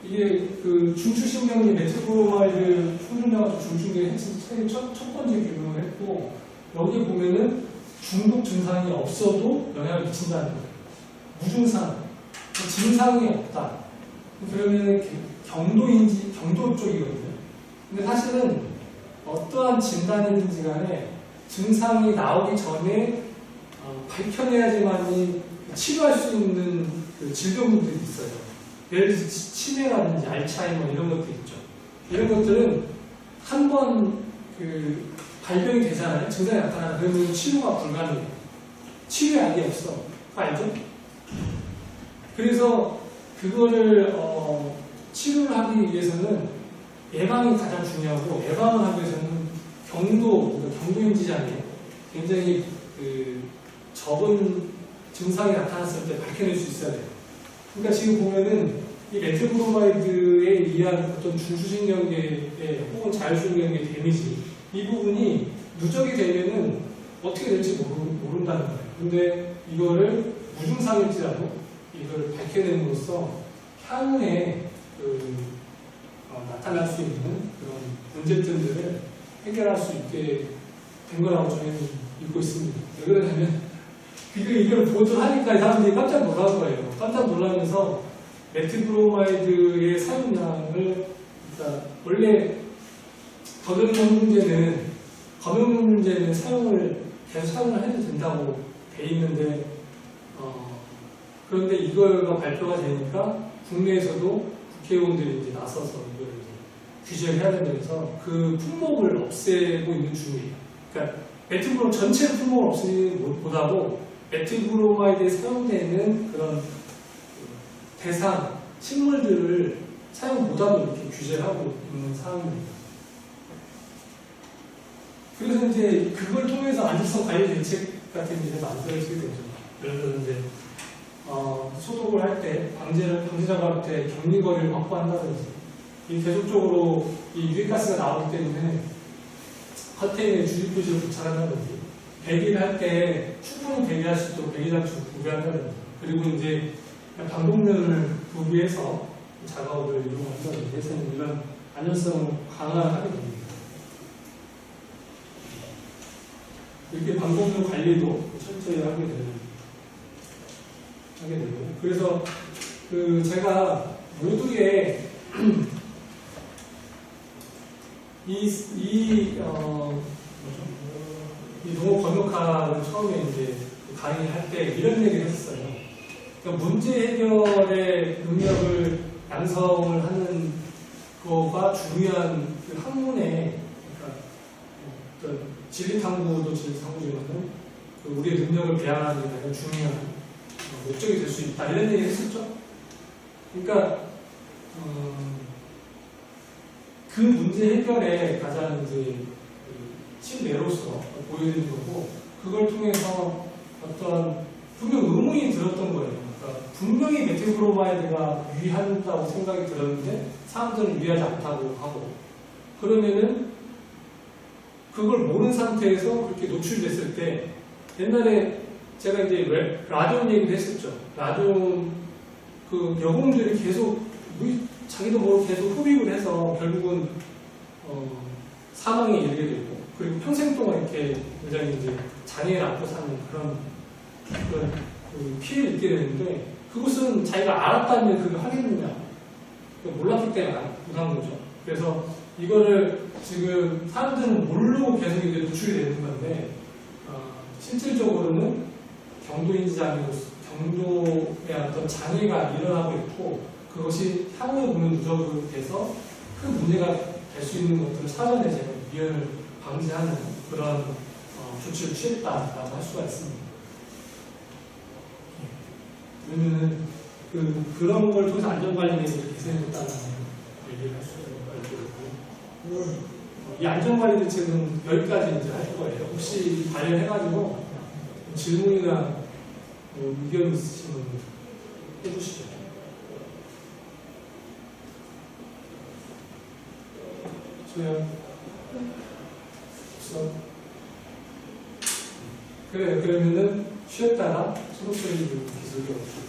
이게 그 중추신경계 메틸브로마이드 충분해가지고 중추신경에 첫 번째 규명을 했고 여기 보면은 중독 증상이 없어도 영향을 미친다는 거예요. 무증상, 증상이 없다. 그러면 경도 쪽이거든요. 근데 사실은 어떠한 진단이든지 간에 증상이 나오기 전에 밝혀내야지만이 치료할 수 있는 그 질병들이 있어요. 예를 들어서 치매라든지 알츠하이머 이런 것도 있죠. 이런 것들은 한 번 발병이 되잖아요. 증상이 나타나면 그러면 치료가 불가능해요. 치료약이 없어. 그거 알죠? 그래서 그거를 치료를 하기 위해서는 예방이 가장 중요하고 예방을 하기 위해서는 경도인지장에 굉장히 그 적은 증상이 나타났을 때 밝혀낼 수 있어야 돼요. 그러니까 지금 보면은 이 메틸브로마이드에 의한 어떤 중추신경계의 혹은 자율신경계의 데미지 이 부분이 누적이 되면은 어떻게 될지 모른다는 거예요. 근데 이거를 무증상일지라도 이걸 밝혀냄으로써 향후에 나타날 수 있는 그런 문제점들을 해결할 수 있게 된 거라고 저희는 믿고 있습니다. 왜 그러냐면 이걸 보도하니까 사람들이 깜짝 놀란 거예요. 깜짝 놀라면서 메틸브로마이드의 사용량을 그러니까 원래 검역용제는 계속 사용을 해도 된다고 돼 있는데 그런데 이거가 발표가 되니까 국내에서도 국회의원들이 이제 나서서 이걸 이제 규제를 해야 되면서 그 품목을 없애고 있는 중이에요. 그러니까 메틸브로마이드 전체 품목을 없애는 것보다도 메틸브로마이드에 사용되는 그런 대상 식물들을 사용 못하도록 이렇게 규제를 하고 있는 상황입니다. 그래서 이제 그걸 통해서 안전성 관리 대책 같은 게 만들어지게 되죠. 예를 들어 이제 소독을 할 때 방제자가 할 때 격리거리를 확보한다든지 이 계속적으로 이 유해가스가 나오기 때문에 컨테이너에 주의 표시를 부착한다든지 배기를 할 때 충분히 배기할 수 있도록 배기장치를 구비한다든지 그리고 이제 방독면을 구비해서 작업을 이용한다든지 해서 이런 안전성을 강화하게 됩니다. 이렇게 방독면 관리도 철저히 하게 되고 그래서 제가 모두의 이 농업 번역화를 처음에 이제 강의할 때 이런 얘기를 했었어요. 그러니까 문제 해결의 능력을 양성을 하는 거가 중요한 그 학문의 그러니까 어떤 진리탐구도 진리탐구지만은 우리의 능력을 배양하는 게 가장 중요한 목적이 될 수 있다 이런 얘기를 했었죠. 그러니까 그 문제 해결에 가장 이제 신뢰로서 보여드리는 거고 그걸 통해서 어떤 분명 의문이 들었던 거예요. 그러니까 분명히 메틸브로마이드가 유의한다고 생각이 들었는데 사람들은 유의하지 않다고 하고 그러면은 그걸 모르는 상태에서 그렇게 노출됐을 때 옛날에 제가 이제 라디온 얘기도 했었죠. 라디온 그 여공들이 계속 자기도 모르고 계속 흡입을 해서 결국은 사망에 이르게 되고 그리고 평생 동안 이렇게 굉장히 이제 장애를 안고 사는 그런 그 피해를 입게 되는데 그것은 자기가 알았다면 그걸 하겠느냐 몰랐기 때문에 못한 거죠. 그래서 이거를 지금 사람들은 모르고 계속 이제 노출이 되는 건데 실질적으로는 경도의 어떤 장애가 일어나고 있고 그것이 향후에 보면 누적이 돼서 큰 문제가 될 수 있는 것들을 사전에 제가 미연을 방지하는 그런 조치를 취했다라고 할 수가 있습니다. 그러면은 그런 걸 통해서 안전관리를 개선해줬다는 얘기를 할 수가 있고 이 안전관리 대책은 여기까지 이제 할 거예요. 혹시 관련해가지고 질문이나 의견 있으시면 해주시죠. 소영? 없어? 그래요. 그러면은 쉬었다가 소독소리 기술이 없습니다.